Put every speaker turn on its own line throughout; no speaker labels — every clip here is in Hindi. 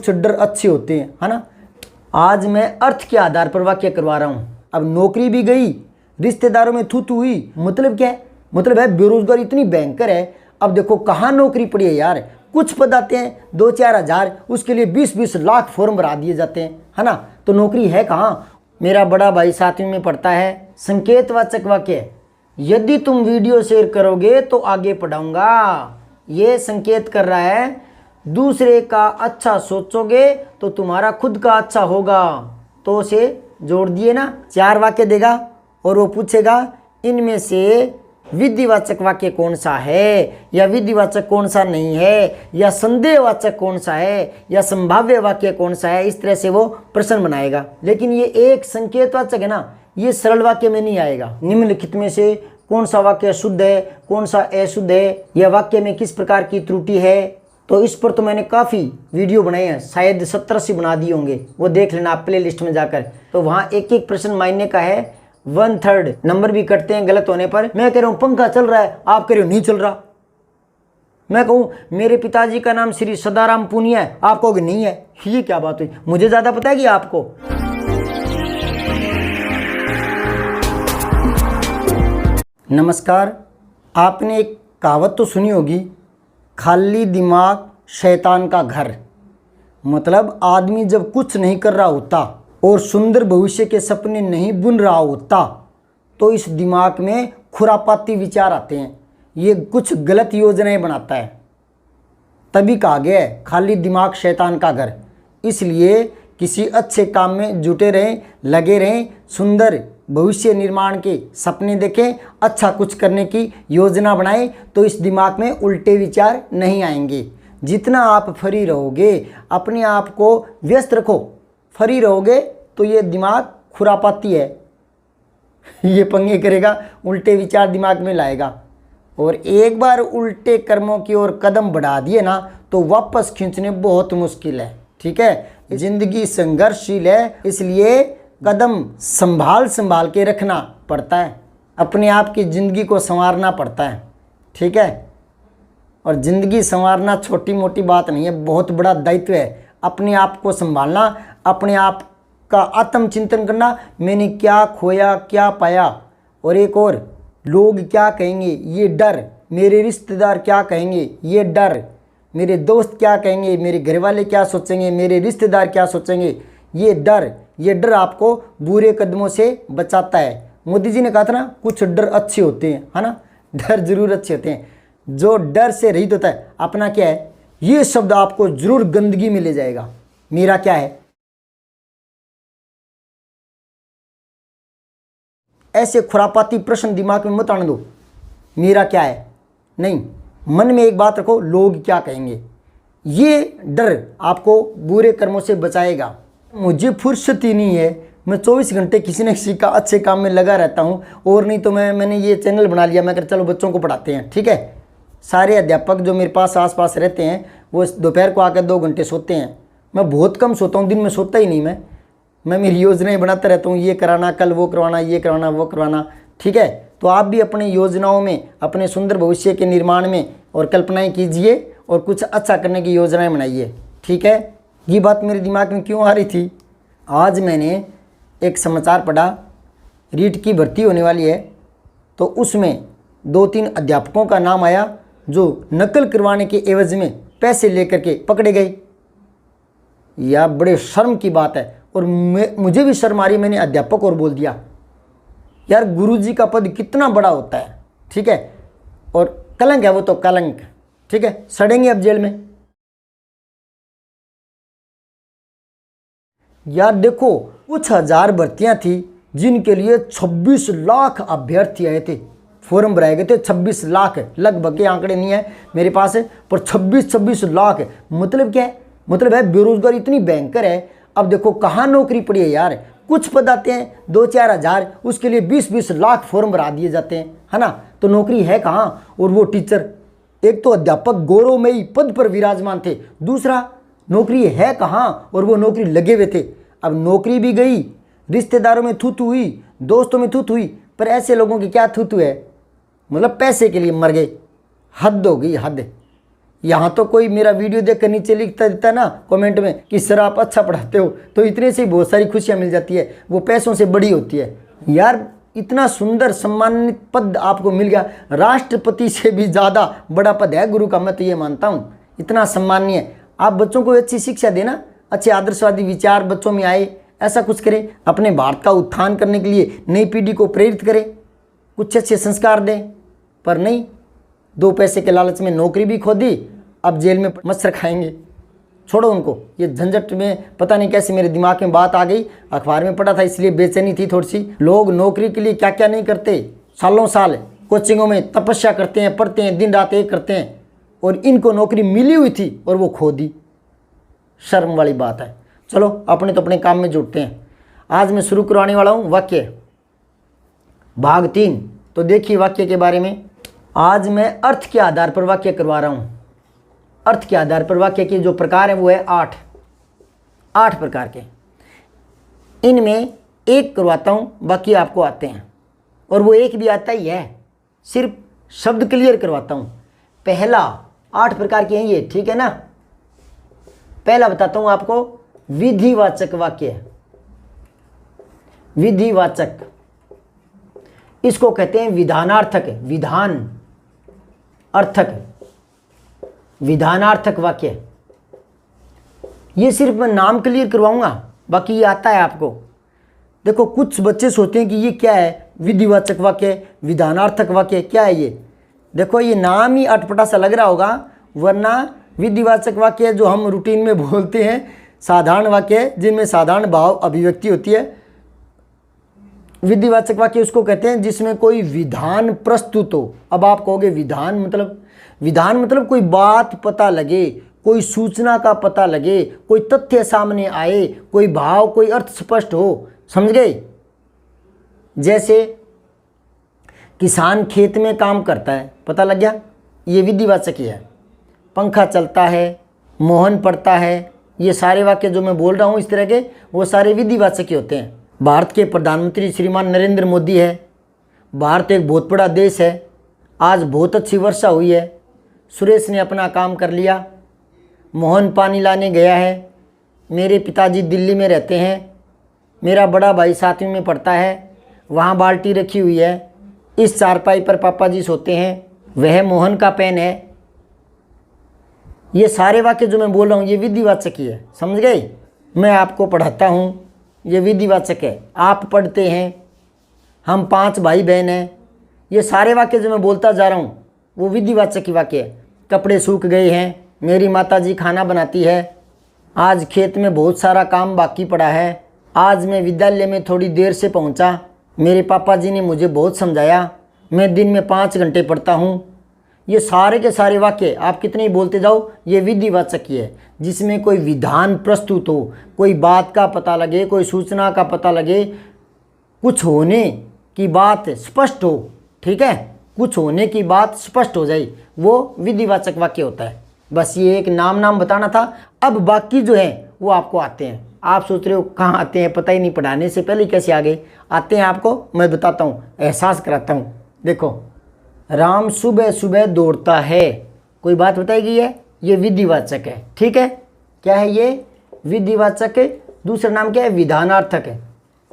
कुछ डर अच्छे होते हैं, है ना। आज मैं अर्थ के आधार पर वाक्य करवा रहा हूँ। अब नौकरी भी गई, रिश्तेदारों में थू थू हुई, मतलब क्या है? मतलब है बेरोजगारी इतनी भयंकर है। अब देखो कहाँ नौकरी पड़ी है यार। कुछ पद आते हैं 2-4 हज़ार, उसके लिए 20-20 लाख फॉर्म भरा दिए जाते हैं, है ना। तो नौकरी है कहाँ? मेरा बड़ा भाई 7वीं में पढ़ता है। संकेतवाचक वाक्य है, यदि तुम वीडियो शेयर करोगे तो आगे पढ़ाऊंगा। ये संकेत कर रहा है दूसरे का अच्छा सोचोगे तो तुम्हारा खुद का अच्छा होगा। तो उसे जोड़ दिए ना, 4 वाक्य देगा और वो पूछेगा इनमें से विधिवाचक वाक्य कौन सा है, या विधिवाचक कौन सा नहीं है, या संदेहवाचक कौन सा है, या संभाव्य वाक्य कौन सा है। इस तरह से वो प्रश्न बनाएगा। लेकिन ये एक संकेतवाचक है ना, ये सरल वाक्य में नहीं आएगा। निम्नलिखित में से कौन सा वाक्य शुद्ध है, कौन सा अशुद्ध है, या वाक्य में किस प्रकार की त्रुटि है। तो इस पर तो मैंने काफ़ी वीडियो बनाए हैं, शायद 70-80 बना दिए होंगे, वो देख लेना आप प्ले लिस्ट में जाकर। तो वहाँ एक एक प्रश्न मायने का है, 1/3 नंबर भी कटते हैं गलत होने पर। मैं कह रहा हूँ पंखा चल रहा है, आप कह रहे हो नहीं चल रहा। मैं कहूँ मेरे पिताजी का नाम श्री सदाराम पूनिया है, आप कहोगे नहीं है। ये क्या बात हुई? मुझे ज़्यादा पता है कि आपको। नमस्कार। आपने एक कहावत तो सुनी होगी, खाली दिमाग शैतान का घर। मतलब आदमी जब कुछ नहीं कर रहा होता और सुंदर भविष्य के सपने नहीं बुन रहा होता तो इस दिमाग में खुरापाती विचार आते हैं, ये कुछ गलत योजनाएं बनाता है। तभी कहा गया है खाली दिमाग शैतान का घर। इसलिए किसी अच्छे काम में जुटे रहें, लगे रहें, सुंदर भविष्य निर्माण के सपने देखें, अच्छा कुछ करने की योजना बनाएं, तो इस दिमाग में उल्टे विचार नहीं आएंगे। जितना आप फ्री रहोगे, अपने आप को व्यस्त रखो, फ्री रहोगे, तो ये दिमाग खुरापाती है, ये पंगे करेगा, उल्टे विचार दिमाग में लाएगा। और एक बार उल्टे कर्मों की ओर कदम बढ़ा दिए ना तो वापस खींचने बहुत मुश्किल है। ठीक है, जिंदगी संघर्षशील है, इसलिए कदम संभाल के रखना पड़ता है, अपने आप की ज़िंदगी को संवारना पड़ता है। ठीक है, और ज़िंदगी संवारना छोटी मोटी बात नहीं है, बहुत बड़ा दायित्व है। अपने आप को संभालना, अपने आप का आत्मचिंतन करना, मैंने क्या खोया क्या पाया, और एक और लोग क्या कहेंगे ये डर, मेरे रिश्तेदार क्या कहेंगे ये डर, मेरे दोस्त क्या कहेंगे, मेरे घर वाले क्या सोचेंगे, मेरे रिश्तेदार क्या सोचेंगे, ये डर आपको बुरे कदमों से बचाता है। मोदी जी ने कहा था ना, कुछ डर अच्छे होते हैं, है ना। डर जरूर अच्छे होते हैं। जो डर से रहित होता है, अपना क्या है, ये शब्द आपको जरूर गंदगी में ले जाएगा। मेरा क्या है, ऐसे खुरापाती प्रश्न दिमाग में मत आने दो। मेरा क्या है नहीं, मन में एक बात रखो, लोग क्या कहेंगे। ये डर आपको बुरे कर्मों से बचाएगा। मुझे फुर्सत ही नहीं है, मैं 24 घंटे किसी न किसी का अच्छे काम में लगा रहता हूँ। और नहीं तो मैंने ये चैनल बना लिया, मैं कर चलो बच्चों को पढ़ाते हैं। ठीक है, सारे अध्यापक जो मेरे पास आसपास रहते हैं वो दोपहर को आकर 2 घंटे सोते हैं। मैं बहुत कम सोता हूँ, दिन में सोता ही नहीं। मैं मेरी योजनाएं बनाता रहता हूँ, ये कराना, कल वो करवाना, ये करवाना, वो करवाना। ठीक है, तो आप भी अपनी योजनाओं में, अपने सुंदर भविष्य के निर्माण में और कल्पनाएं कीजिए और कुछ अच्छा करने की योजनाएं बनाइए। ठीक है, ये बात मेरे दिमाग में क्यों आ रही थी, आज मैंने एक समाचार पढ़ा, रीट की भर्ती होने वाली है, तो उसमें 2-3 अध्यापकों का नाम आया जो नकल करवाने के एवज में पैसे लेकर के पकड़े गए। यह बड़े शर्म की बात है, और मुझे भी शर्म आ रही। मैंने अध्यापक और बोल दिया, यार गुरुजी का पद कितना बड़ा होता है। ठीक है, और कलंक है वो तो कलंक। ठीक है, सड़ेंगे अब जेल में। यार देखो, कुछ हजार भर्तियां थी जिनके लिए 26 लाख अभ्यर्थी आए थे, फॉर्म भराए गए थे। 26 लाख, लगभग के आंकड़े नहीं है मेरे पास, पर 26 लाख। मतलब क्या है, मतलब है बेरोजगारी इतनी भयंकर है। अब देखो कहाँ नौकरी पड़ी है यार। कुछ पद आते हैं 2-4 हज़ार, उसके लिए 20-20 लाख फॉर्म भरा दिए जाते हैं, है ना। तो नौकरी है कहाँ। और वो टीचर, एक तो अध्यापक गौरवमयी पद पर विराजमान थे, दूसरा नौकरी है कहाँ, और वो नौकरी लगे हुए थे। अब नौकरी भी गई, रिश्तेदारों में थू थू हुई, दोस्तों में थू थू हुई, पर ऐसे लोगों की क्या थू थू है, मतलब पैसे के लिए मर गए। हद हो गई, हद। यहाँ तो कोई मेरा वीडियो देख कर नीचे लिखता देता ना कमेंट में कि सर आप अच्छा पढ़ाते हो, तो इतने से ही बहुत सारी खुशियाँ मिल जाती है, वो पैसों से बड़ी होती है। यार इतना सुंदर सम्मानित पद आपको मिल गया, राष्ट्रपति से भी ज़्यादा बड़ा पद है गुरु का, मैं तो ये मानता हूँ, इतना सम्मानीय। आप बच्चों को अच्छी शिक्षा देना, अच्छे आदर्शवादी विचार बच्चों में आए, ऐसा कुछ करें, अपने भारत का उत्थान करने के लिए नई पीढ़ी को प्रेरित करें, कुछ अच्छे संस्कार दें। पर नहीं, 2 पैसे के लालच में नौकरी भी खो दी, अब जेल में मच्छर खाएंगे। छोड़ो उनको, ये झंझट में पता नहीं कैसे मेरे दिमाग में बात आ गई, अखबार में पढ़ा था इसलिए बेचैनी थी थोड़ी सी। लोग नौकरी के लिए क्या क्या नहीं करते, सालों साल कोचिंगों में तपस्या करते हैं, पढ़ते हैं, दिन रात एक करते हैं, और इनको नौकरी मिली हुई थी और वो खो दी। शर्म वाली बात है। चलो अपने तो अपने काम में जुटते हैं। आज मैं शुरू करवाने वाला हूँ वाक्य भाग 3। तो देखिए वाक्य के बारे में। आज मैं अर्थ के आधार पर वाक्य करवा रहा हूँ। अर्थ के आधार पर वाक्य के जो प्रकार हैं वो है 8 प्रकार के। इनमें एक करवाता हूँ, बाकी आपको आते हैं, और वो एक भी आता ही है, सिर्फ शब्द क्लियर करवाता हूँ। पहला 8 प्रकार के हैं ये, ठीक है ना। पहला बताता हूँ आपको, विधिवाचक वाक्य। विधिवाचक, इसको कहते हैं विधानार्थक, विधान अर्थक, विधानार्थक वाक्य। ये सिर्फ मैं नाम क्लियर करवाऊंगा, बाकी ये आता है आपको। देखो कुछ बच्चे सोचते हैं कि ये क्या है, विधिवाचक वाक्य, विधानार्थक वाक्य, क्या है ये। देखो ये नाम ही अटपटा सा लग रहा होगा, वरना विधिवाचक वाक्य जो हम रूटीन में बोलते हैं, साधारण वाक्य जिनमें साधारण भाव अभिव्यक्ति होती है। विधिवाचक वाक्य उसको कहते हैं जिसमें कोई विधान प्रस्तुत हो। अब आप कहोगे विधान मतलब कोई बात पता लगे, कोई सूचना का पता लगे, कोई तथ्य सामने आए, कोई भाव, कोई अर्थ स्पष्ट हो, समझ गए। जैसे किसान खेत में काम करता है, पता लग गया, ये विधिवाचक ही है। पंखा चलता है, मोहन पढ़ता है, ये सारे वाक्य जो मैं बोल रहा हूँ इस तरह के, वो सारे विधिवाचक ही होते हैं। भारत के प्रधानमंत्री श्रीमान नरेंद्र मोदी है। भारत एक बहुत बड़ा देश है, आज बहुत अच्छी वर्षा हुई है, सुरेश ने अपना काम कर लिया, मोहन पानी लाने गया है, मेरे पिताजी दिल्ली में रहते हैं, मेरा बड़ा भाई 7वीं में पढ़ता है, वहाँ बाल्टी रखी हुई है, इस चारपाई पर पापा जी सोते हैं, वह मोहन का पेन है। ये सारे वाक्य जो मैं बोल रहा हूँ ये विधिवाचक ही है, समझ गए। मैं आपको पढ़ाता हूँ, ये विधिवाचक है, आप पढ़ते हैं, हम 5 भाई बहन हैं, ये सारे वाक्य जो मैं बोलता जा रहा हूँ वो विधिवाचक ही वाक्य है। कपड़े सूख गए हैं, मेरी माताजी खाना बनाती है, आज खेत में बहुत सारा काम बाकी पड़ा है, आज मैं विद्यालय में थोड़ी देर से पहुँचा, मेरे पापा जी ने मुझे बहुत समझाया, मैं दिन में 5 घंटे पढ़ता हूँ। ये सारे के सारे वाक्य आप कितने ही बोलते जाओ, ये विधिवाचक ही है, जिसमें कोई विधान प्रस्तुत हो, कोई बात का पता लगे, कोई सूचना का पता लगे, कुछ होने की बात स्पष्ट हो, ठीक है, कुछ होने की बात स्पष्ट हो जाए, वो विधिवाचक वाक्य होता है। बस ये एक नाम बताना था। अब बाकी जो है वो आपको आते हैं। आप सोच रहे हो कहाँ आते हैं, पता ही नहीं, पढ़ाने से पहले कैसे आ गए। आते हैं आपको, मैं बताता हूँ, एहसास कराता हूँ। देखो, राम सुबह सुबह दौड़ता है, कोई बात बताएगी है, ये विधिवाचक है, ठीक है। क्या है ये, विधिवाचक है। दूसरा नाम क्या है, विधानार्थक है,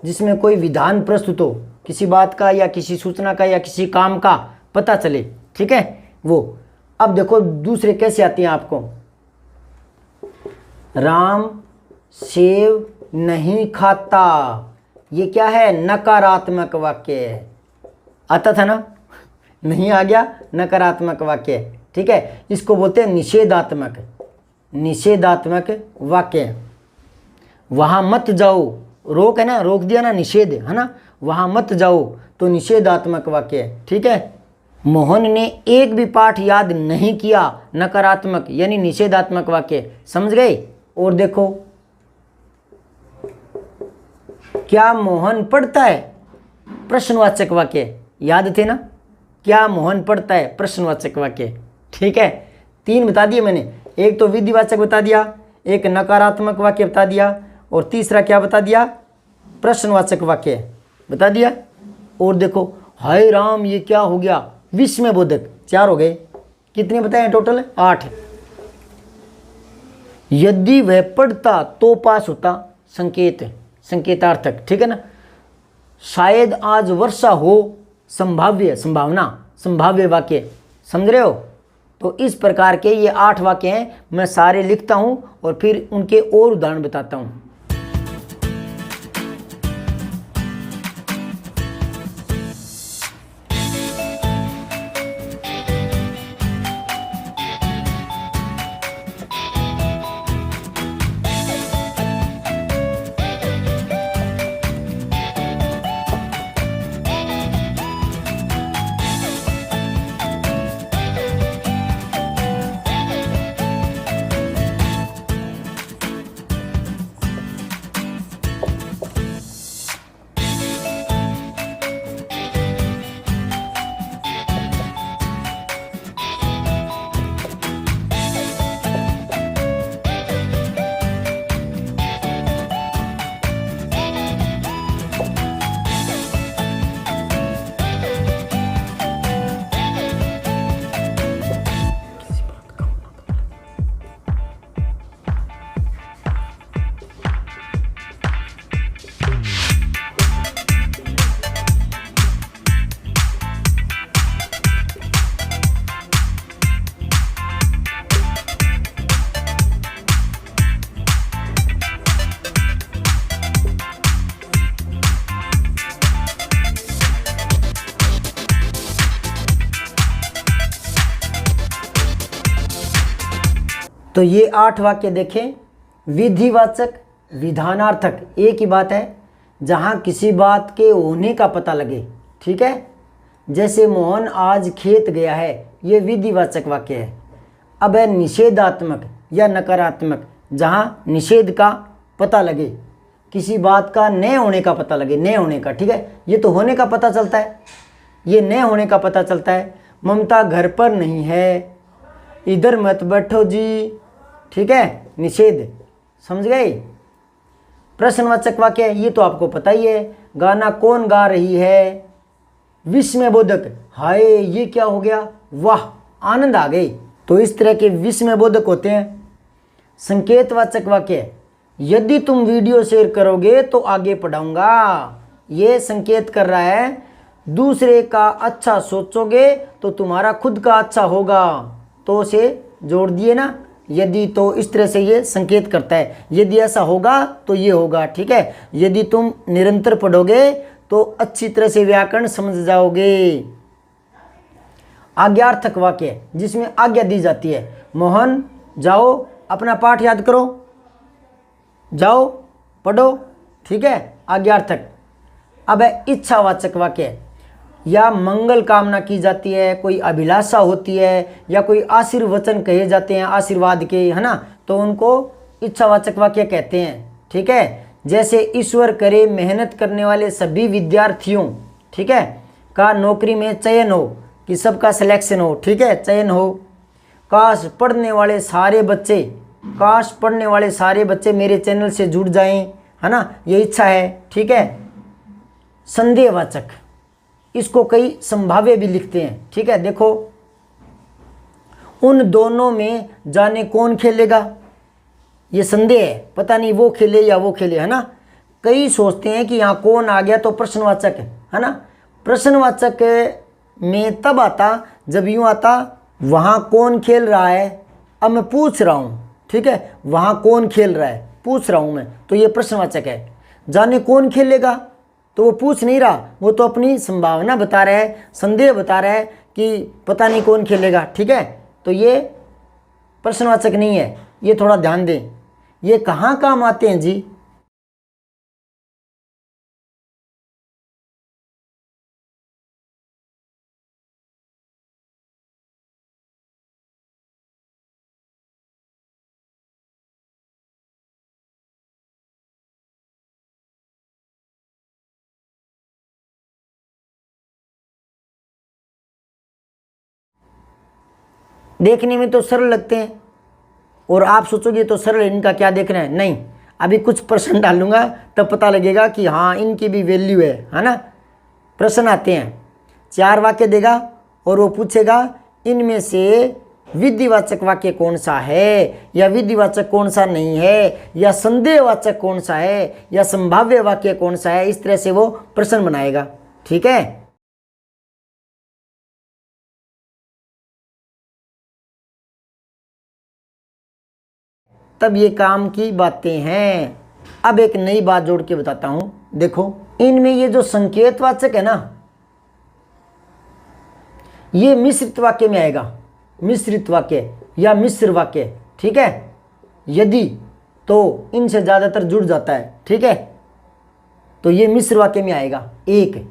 जिसमें कोई विधान प्रस्तुत हो, किसी बात का या किसी सूचना का या किसी काम का पता चले, ठीक है वो। अब देखो दूसरे कैसे आते हैं आपको। राम सेव नहीं खाता, ये क्या है, नकारात्मक वाक्य है। आता था ना, नहीं आ गया, नकारात्मक वाक्य, ठीक है। इसको बोलते हैं निषेधात्मक, निषेधात्मक वाक्य। वहाँ मत जाओ, रोक है ना, रोक दिया ना, निषेध है ना, वहाँ मत जाओ, तो निषेधात्मक वाक्य है, ठीक है। मोहन ने एक भी पाठ याद नहीं किया, नकारात्मक यानी निषेधात्मक वाक्य, समझ गए। और देखो, क्या मोहन पढ़ता है, प्रश्नवाचक वाक्य, याद थे ना, क्या मोहन पढ़ता है, प्रश्नवाचक वाक्य, ठीक है। 3 बता दिए मैंने, एक तो विधिवाचक बता दिया, एक नकारात्मक वाक्य बता दिया, और तीसरा क्या बता दिया, प्रश्नवाचक वाक्य बता दिया। और देखो, हाय राम ये क्या हो गया, विस्मयबोधक, 4 हो गए। कितने बताए टोटल, 8। यदि वह पढ़ता तो पास होता, संकेत, संकेतार्थक, ठीक है ना। शायद आज वर्षा हो, संभाव्य, संभावना, संभाव्य वाक्य, समझ रहे हो। तो इस प्रकार के ये 8 वाक्य हैं, मैं सारे लिखता हूं और फिर उनके और उदाहरण बताता हूं। तो ये 8 वाक्य देखें। विधिवाचक, विधानार्थक, एक ही बात है, जहाँ किसी बात के होने का पता लगे, ठीक है। जैसे मोहन आज खेत गया है, ये विधिवाचक वाक्य है। अब है निषेधात्मक या नकारात्मक, जहाँ निषेध का पता लगे, किसी बात का न होने का पता लगे, न होने का, ठीक है। ये तो होने का पता चलता है, ये न होने का पता चलता है। ममता घर पर नहीं है, इधर मत बैठो जी, ठीक है, निषेध, समझ गए। प्रश्नवाचक वाक्य, ये तो आपको पता ही है। गाना कौन गा रही है, विस्मयबोधक, हाय ये क्या हो गया, वाह आनंद आ गई। तो इस तरह के विस्मयबोधक होते हैं। संकेतवाचक वाक्य, यदि तुम वीडियो शेयर करोगे तो आगे पढ़ाऊंगा, ये संकेत कर रहा है दूसरे का अच्छा सोचोगे तो तुम्हारा खुद का अच्छा होगा, तो से जोड़ दिए ना, यदि, तो इस तरह से ये संकेत करता है, यदि ऐसा होगा तो ये होगा, ठीक है। यदि तुम निरंतर पढ़ोगे तो अच्छी तरह से व्याकरण समझ जाओगे। आज्ञार्थक वाक्य, जिसमें आज्ञा दी जाती है, मोहन जाओ अपना पाठ याद करो, जाओ पढ़ो, ठीक है, आज्ञार्थक। अब है इच्छावाचक वाक्य, या मंगल कामना की जाती है, कोई अभिलाषा होती है, या कोई आशीर्वचन कहे जाते हैं आशीर्वाद के, है ना, तो उनको इच्छावाचक वाक्य कहते हैं, ठीक है। जैसे ईश्वर करे मेहनत करने वाले सभी विद्यार्थियों, ठीक है, का नौकरी में चयन हो, कि सबका सिलेक्शन हो, ठीक है, चयन हो। काश पढ़ने वाले सारे बच्चे, काश पढ़ने वाले सारे बच्चे मेरे चैनल से जुड़ जाएं, है ना, ये इच्छा है, ठीक है। संदेहवाचक, इसको कई संभाव्य भी लिखते हैं, ठीक है। देखो, उन दोनों में जाने कौन खेलेगा, ये संदेह है, पता नहीं वो खेले या वो खेले, है ना। कई सोचते हैं कि यहाँ कौन आ गया तो प्रश्नवाचक है ना। प्रश्नवाचक में तब आता जब यूँ आता, वहाँ कौन खेल रहा है, अब मैं पूछ रहा हूँ, ठीक है, वहाँ कौन खेल रहा है पूछ रहा हूँ मैं, तो ये प्रश्नवाचक है। जाने कौन खेलेगा, तो वो पूछ नहीं रहा, वो तो अपनी संभावना बता रहा है, संदेह बता रहा है कि पता नहीं कौन खेलेगा, ठीक है। तो ये प्रश्नवाचक नहीं है, ये थोड़ा ध्यान दें। ये कहाँ काम आते हैं जी, देखने में तो सरल लगते हैं और आप सोचोगे तो सरल, इनका क्या देखना है, नहीं, अभी कुछ प्रश्न डालूंगा तब पता लगेगा कि हाँ इनकी भी वैल्यू है ना। प्रश्न आते हैं, 4 वाक्य देगा और वो पूछेगा इनमें से विधिवाचक वाक्य कौन सा है, या विधिवाचक कौन सा नहीं है, या संदेहवाचक कौन सा है, या संभाव्य वाक्य कौन सा है, इस तरह से वो प्रश्न बनाएगा। ठीक है। तब ये काम की बातें हैं। अब एक नई बात जोड़ के बताता हूं। देखो, इनमें ये जो संकेतवाचक है ना, ये मिश्रित वाक्य में आएगा। मिश्रित वाक्य या मिश्र वाक्य, ठीक है। यदि तो इनसे ज़्यादातर जुड़ जाता है, ठीक है, तो ये मिश्र वाक्य में आएगा एक।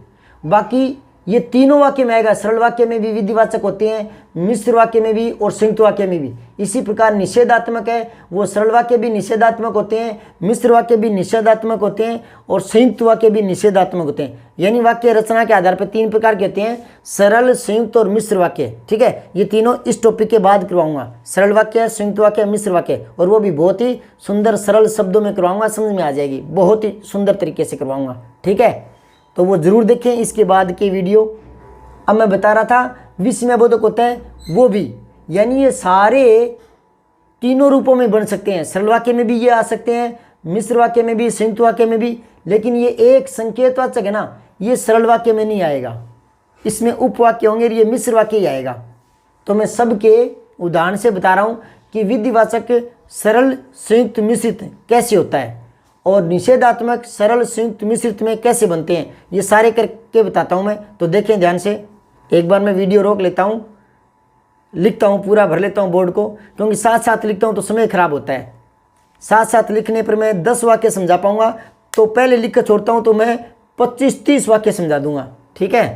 बाकी ये तीनों वाक्य में आएगा। सरल वाक्य में भी विधिवाचक होते हैं, मिश्र वाक्य में भी और संयुक्त वाक्य में भी। इसी प्रकार निषेधात्मक है, वो सरल वाक्य भी निषेधात्मक होते हैं, मिश्र वाक्य भी निषेधात्मक होते हैं और संयुक्त वाक्य भी निषेधात्मक होते हैं। यानी वाक्य रचना के आधार पर तीन प्रकार के होते हैं, सरल, संयुक्त और मिश्र वाक्य। ठीक है, ये तीनों इस टॉपिक के बाद करवाऊंगा। सरल वाक्य, संयुक्त वाक्य, मिश्र वाक्य, और वो भी बहुत ही सुंदर सरल शब्दों में करवाऊंगा, समझ में आ जाएगी, बहुत ही सुंदर तरीके से करवाऊंगा। ठीक है, तो वो जरूर देखें इसके बाद की वीडियो। अब मैं बता रहा था विस्मय बोधक होता है वो भी, यानी ये सारे तीनों रूपों में बन सकते हैं। सरल वाक्य में भी ये आ सकते हैं, मिश्र वाक्य में भी, संयुक्त वाक्य में भी। लेकिन ये एक संकेतवाचक है ना, ये सरल वाक्य में नहीं आएगा, इसमें उपवाक्य होंगे, ये मिश्र वाक्य ही आएगा। तो मैं सबके उदाहरण से बता रहा हूँ कि विधिवाचक सरल, संयुक्त, मिश्रित कैसे होता है और निषेधात्मक सरल, संयुक्त, मिश्रित में कैसे बनते हैं, ये सारे करके बताता हूँ मैं। तो देखें ध्यान से। एक बार मैं वीडियो रोक लेता हूँ, लिखता हूँ, पूरा भर लेता हूँ बोर्ड को, क्योंकि साथ साथ लिखता हूँ तो समय खराब होता है। साथ साथ लिखने पर मैं 10 वाक्य समझा पाऊँगा, तो पहले लिख कर छोड़ता हूँ तो मैं 25-30 वाक्य समझा दूंगा। ठीक है,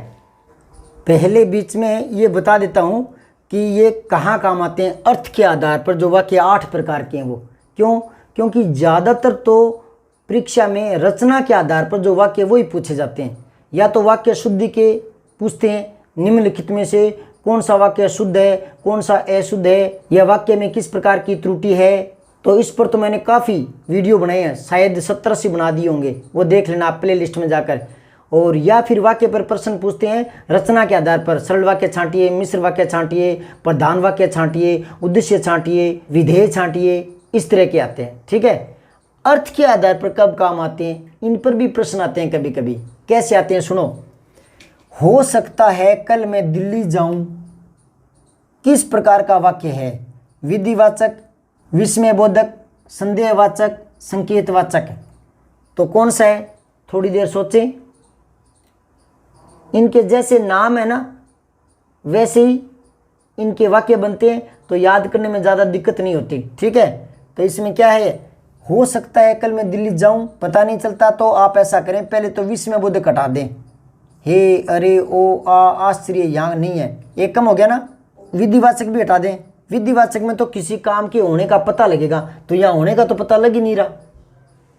पहले बीच में ये बता देता हूँ कि ये कहाँ काम आते हैं। अर्थ के आधार पर जो वाक्य 8 प्रकार के हैं वो क्यों, क्योंकि ज़्यादातर तो परीक्षा में रचना के आधार पर जो वाक्य वही पूछे जाते हैं। या तो वाक्य शुद्धि के पूछते हैं, निम्नलिखित में से कौन सा वाक्य शुद्ध है, कौन सा अशुद्ध है, या वाक्य में किस प्रकार की त्रुटि है। तो इस पर तो मैंने काफ़ी वीडियो बनाए हैं, शायद 70-80 बना दिए होंगे, वो देख लेना आप प्ले लिस्ट में जाकर। और या फिर वाक्य पर प्रश्न पूछते हैं रचना के आधार पर, सरल वाक्य छांटिए, मिश्र वाक्य छांटिए, प्रधान वाक्य छांटिए, उद्देश्य छांटिए, विधेय छांटिए, इस तरह के आते हैं। ठीक है, अर्थ के आधार पर कब काम आते हैं, इन पर भी प्रश्न आते हैं कभी कभी। कैसे आते हैं सुनो। हो सकता है कल मैं दिल्ली जाऊं, किस प्रकार का वाक्य है? विधिवाचक, विस्मयबोधक, संदेहवाचक, संकेतवाचक। तो कौन सा है? थोड़ी देर सोचें। इनके जैसे नाम है ना, वैसे ही इनके वाक्य बनते हैं, तो याद करने में ज़्यादा दिक्कत नहीं होती। ठीक है, तो इसमें क्या है, हो सकता है कल मैं दिल्ली जाऊं, पता नहीं चलता, तो आप ऐसा करें, पहले तो विस्मयबोधक हटा दें। हे, अरे, ओ, आश्चर्य यहाँ नहीं है, एक कम हो गया ना। विधिवाचक भी हटा दें। विधिवाचक में तो किसी काम के होने का पता लगेगा, तो यहाँ होने का तो पता लग ही नहीं रहा।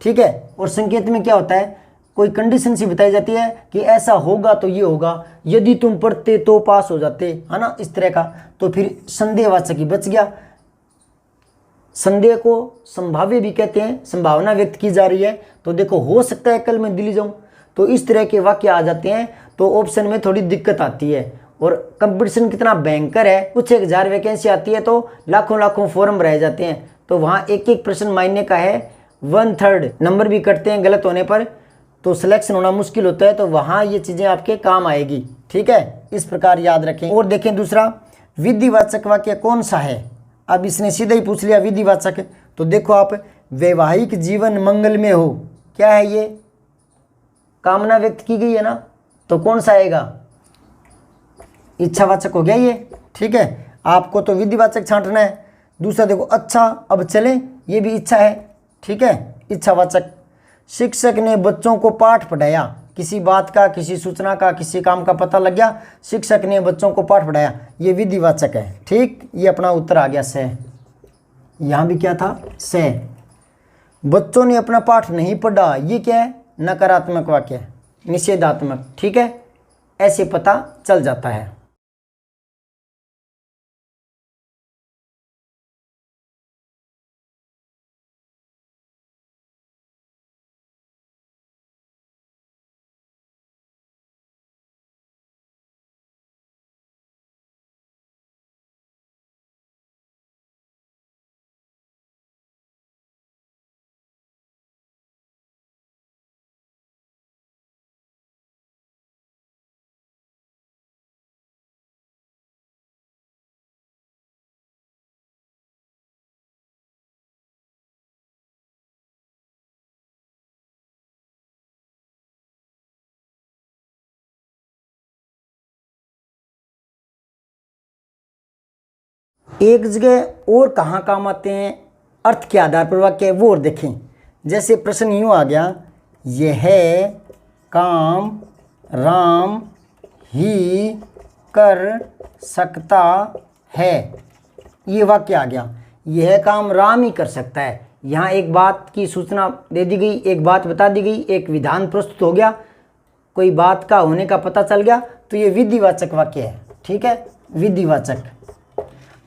ठीक है, और संकेत में क्या होता है, कोई कंडीशन सी बताई जाती है कि ऐसा होगा तो ये होगा, यदि तुम पढ़ते तो पास हो जाते, है ना, इस तरह का। तो फिर संदेहवाचक ही बच गया। संदेह को संभाव्य भी कहते हैं, संभावना व्यक्त की जा रही है। तो देखो, हो सकता है कल मैं दिल्ली जाऊं, तो इस तरह के वाक्य आ जाते हैं, तो ऑप्शन में थोड़ी दिक्कत आती है। और कंपटीशन कितना भयंकर है, कुछ 1000 वैकेंसी आती है तो लाखों लाखों फॉर्म भराए जाते हैं, तो वहाँ एक एक प्रश्न मायने का है, 1/3 नंबर भी कटते हैं गलत होने पर, तो सिलेक्शन होना मुश्किल होता है। तो वहाँ ये चीज़ें आपके काम आएगी। ठीक है, इस प्रकार याद रखें। और देखें दूसरा, विधिवाचक वाक्य कौन सा है। अब इसने सीधा ही पूछ लिया विधिवाचक, तो देखो आप, वैवाहिक जीवन मंगल में हो, क्या है ये, कामना व्यक्त की गई है ना, तो कौन सा आएगा, इच्छावाचक हो गया ये। ठीक है, आपको तो विधिवाचक छांटना है। दूसरा देखो, अच्छा अब चले, ये भी इच्छा है। ठीक है, इच्छावाचक। शिक्षक ने बच्चों को पाठ पढ़ाया, किसी बात का, किसी सूचना का, किसी काम का पता लग गया, शिक्षक ने बच्चों को पाठ पढ़ाया, ये विधिवाचक है। ठीक, ये अपना उत्तर आ गया से। यहाँ भी क्या था, से। बच्चों ने अपना पाठ नहीं पढ़ा, ये क्या है, नकारात्मक वाक्य, निषेधात्मक। ठीक है, ऐसे पता चल जाता है। एक जगह और कहाँ काम आते हैं अर्थ के आधार पर वाक्य है वो और देखें। जैसे प्रश्न यूँ आ गया, यह काम राम ही कर सकता है, ये वाक्य आ गया। यह काम राम ही कर सकता है, यहाँ एक बात की सूचना दे दी गई, एक बात बता दी गई, एक विधान प्रस्तुत हो गया, कोई बात का होने का पता चल गया, तो ये विधिवाचक वाक्य है। ठीक है, विधिवाचक।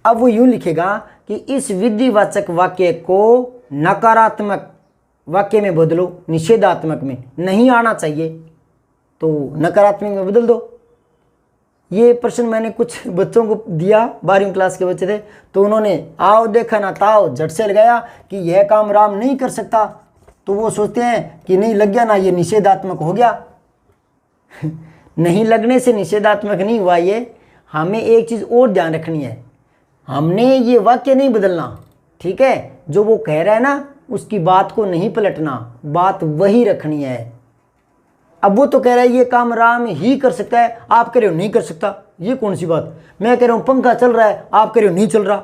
अब वो यूँ लिखेगा कि इस विधिवाचक वाक्य को नकारात्मक वाक्य में बदलो, निषेधात्मक में नहीं आना चाहिए तो नकारात्मक में बदल दो। ये प्रश्न मैंने कुछ बच्चों को दिया, 12वीं क्लास के बच्चे थे, तो उन्होंने आओ देखा ना ताओ झट से लगाया कि यह काम राम नहीं कर सकता, तो वो सोचते हैं कि नहीं लग गया ना, ये निषेधात्मक हो गया। नहीं लगने से निषेधात्मक नहीं हुआ ये। हमें एक चीज़ और ध्यान रखनी है, हमने ये वाक्य नहीं बदलना। ठीक है, जो वो कह रहा है ना उसकी बात को नहीं पलटना, बात वही रखनी है। अब वो तो कह रहा है ये काम राम ही कर सकता है, आप कह रहे हो नहीं कर सकता, ये कौन सी बात। मैं कह रहा हूँ पंखा चल रहा है, आप कह रहे हो नहीं चल रहा।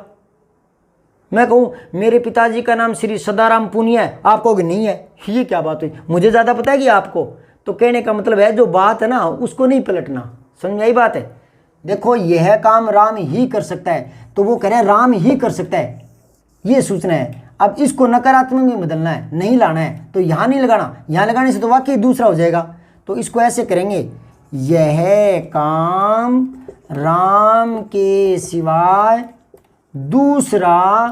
मैं कहूँ मेरे पिताजी का नाम श्री सदाराम पुनिया है, आप कहोगे नहीं है, ये क्या बात हुई। मुझे ज़्यादा पता है कि आपको, तो कहने का मतलब है जो बात है ना उसको नहीं पलटना। समझ आई बात है। देखो यह काम राम ही कर सकता है, तो वो कह रहे हैं राम ही कर सकता है, ये सूचना है। अब इसको नकारात्मक में बदलना है, नहीं लाना है, तो यहाँ नहीं लगाना, यहाँ लगाने से तो वाक्य दूसरा हो जाएगा। तो इसको ऐसे करेंगे, यह काम राम के सिवाय दूसरा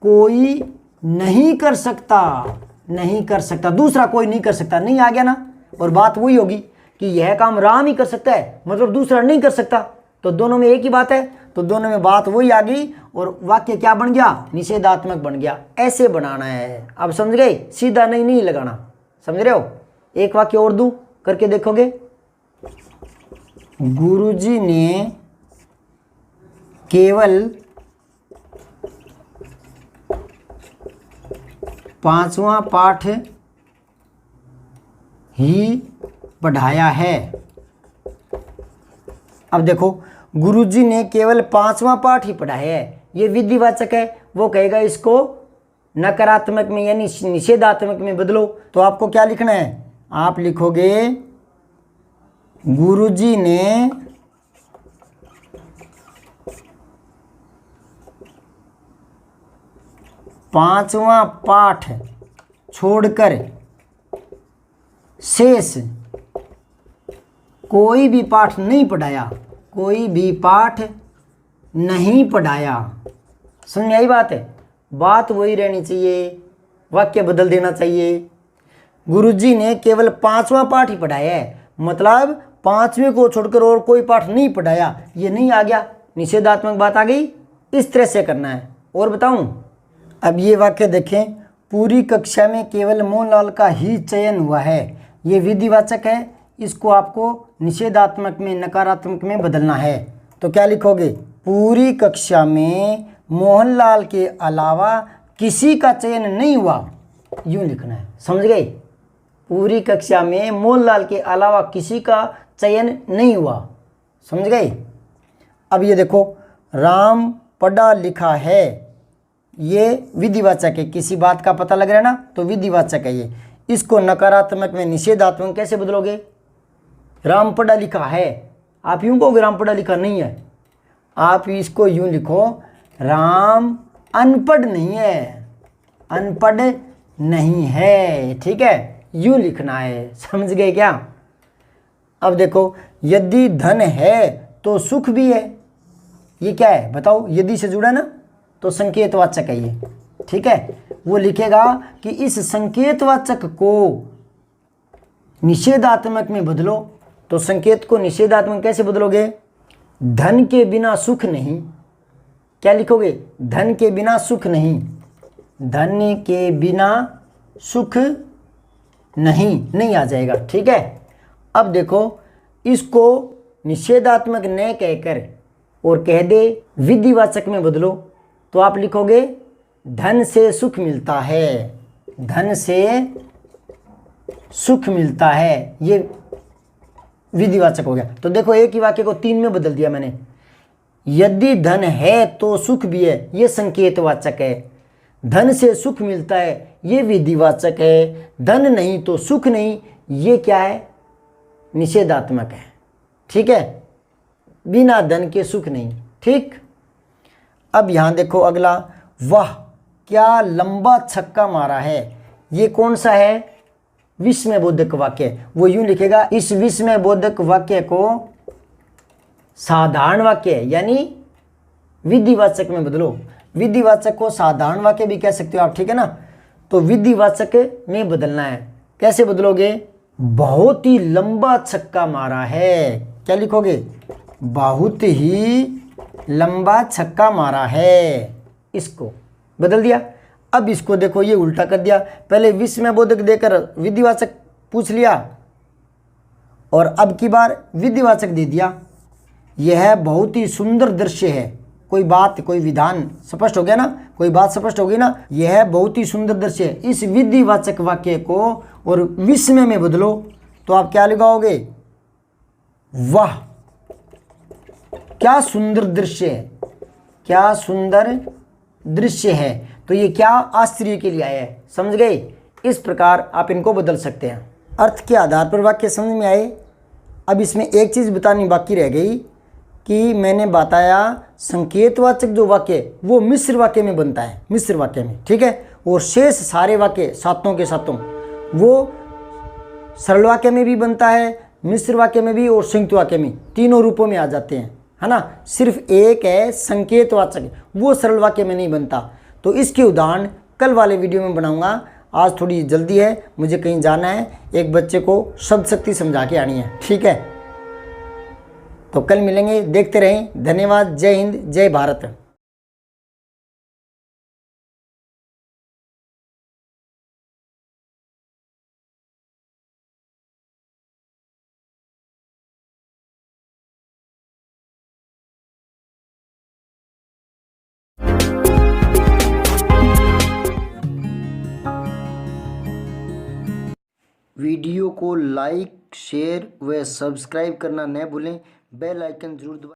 कोई नहीं कर सकता, नहीं कर सकता, दूसरा कोई नहीं कर सकता, नहीं आ गया ना। और बात वही होगी कि यह काम राम ही कर सकता है, मतलब दूसरा नहीं कर सकता, तो दोनों में एक ही बात है, तो दोनों में बात वही आ गई और वाक्य क्या बन गया, निषेधात्मक बन गया। ऐसे बनाना है। अब समझ गए, सीधा नहीं लगाना। समझ रहे हो। एक वाक्य और दूं, करके देखोगे। गुरुजी ने केवल 5वां पाठ ही पढ़ाया है। अब देखो, गुरुजी ने केवल 5वां पाठ ही पढ़ाया है, ये विधिवाचक है। वो कहेगा इसको नकारात्मक में यानी निषेधात्मक में बदलो, तो आपको क्या लिखना है, आप लिखोगे गुरुजी ने पांचवा पाठ छोड़कर शेष कोई भी पाठ नहीं पढ़ाया, कोई भी पाठ नहीं पढ़ाया। सुन यही बात है, बात वही रहनी चाहिए, वाक्य बदल देना चाहिए। गुरुजी ने केवल 5वां पाठ ही पढ़ाया है, मतलब 5वें को छोड़कर और कोई पाठ नहीं पढ़ाया, ये नहीं आ गया, निषेधात्मक बात आ गई। इस तरह से करना है। और बताऊं, अब ये वाक्य देखें, पूरी कक्षा में केवल मोहनलाल का ही चयन हुआ है, ये विधिवाचक है, इसको आपको निषेधात्मक में नकारात्मक में बदलना है। तो क्या लिखोगे, पूरी कक्षा में मोहनलाल के अलावा किसी का चयन नहीं हुआ, यूं लिखना है। समझ गए। पूरी कक्षा में मोहनलाल के अलावा किसी का चयन नहीं हुआ। समझ गए। अब ये देखो, राम पढ़ा लिखा है, ये विधिवाचक है, किसी बात का पता लग रहा है ना, तो विधिवाचक है ये। इसको नकारात्मक में निषेधात्मक कैसे बदलोगे, राम पढ़ा लिखा है, आप यूं कहोगे राम पढ़ा लिखा नहीं है, आप इसको यूं लिखो, राम अनपढ़ नहीं है, अनपढ़ नहीं है। ठीक है, यूं लिखना है। समझ गए क्या। अब देखो, यदि धन है तो सुख भी है, ये क्या है बताओ, यदि से जुड़ा ना, तो संकेतवाचक है ये। ठीक है, वो लिखेगा कि इस संकेतवाचक को निषेधात्मक में बदलो, तो संकेत को निषेधात्मक कैसे बदलोगे, धन के बिना सुख नहीं, क्या लिखोगे, धन के बिना सुख नहीं, धन के बिना सुख नहीं आ जाएगा। ठीक है। अब देखो, इसको निषेधात्मक न कहकर और कह दे विधिवाचक में बदलो, तो आप लिखोगे धन से सुख मिलता है, धन से सुख मिलता है, ये विधिवाचक हो गया। तो देखो, एक ही वाक्य को 3 में बदल दिया मैंने। यदि धन है तो सुख भी है, ये संकेतवाचक है। धन से सुख मिलता है, ये विधिवाचक है। धन नहीं तो सुख नहीं, ये क्या है? निषेधात्मक है। ठीक है, बिना धन के सुख नहीं। ठीक, अब यहां देखो अगला, वाह क्या लंबा छक्का मारा है। ये कौन सा है? विस्मय बोधक वाक्य। वो यूं लिखेगा, इस विस्मय बोधक वाक्य को साधारण वाक्य यानी विधिवाचक में बदलो। विधिवाचक को साधारण वाक्य भी कह सकते हो आप, ठीक है ना। तो विधिवाचक में बदलना है। कैसे बदलोगे? बहुत ही लंबा छक्का मारा है। क्या लिखोगे? बहुत ही लंबा छक्का मारा है। इसको बदल दिया। अब इसको देखो, ये उल्टा कर दिया। पहले विस्मय बोधक देकर विधिवाचक पूछ लिया और अब की बार विधिवाचक दे दिया। यह बहुत ही सुंदर दृश्य है। कोई बात, कोई विधान स्पष्ट हो गया ना, कोई बात स्पष्ट हो गई ना। यह बहुत ही सुंदर दृश्य है। इस विधिवाचक वाक्य को और विस्मय में बदलो तो आप क्या लगाओगे? वाह क्या सुंदर दृश्य है, क्या सुंदर दृश्य है। तो ये क्या आश्चर्य के लिए आया है, समझ गए। इस प्रकार आप इनको बदल सकते हैं। अर्थ के आधार पर वाक्य समझ में आए। अब इसमें एक चीज़ बतानी बाकी रह गई कि मैंने बताया संकेतवाचक जो वाक्य वो मिश्र वाक्य में बनता है, मिश्र वाक्य में, ठीक है। और शेष सारे वाक्य सातों के सातों वो सरल वाक्य में भी बनता है, मिश्र वाक्य में भी और संयुक्त वाक्य में, तीनों रूपों में आ जाते हैं, है ना। सिर्फ एक है संकेतवाचक, वो सरल वाक्य में नहीं बनता। तो इसके उदाहरण कल वाले वीडियो में बनाऊंगा। आज थोड़ी जल्दी है, मुझे कहीं जाना है, एक बच्चे को शब्द शक्ति समझा के आनी है, ठीक है। तो कल मिलेंगे, देखते रहें। धन्यवाद। जय हिंद, जय भारत। वीडियो को लाइक, शेयर व सब्सक्राइब करना न भूलें। बेल आइकन जरूर दबाएं।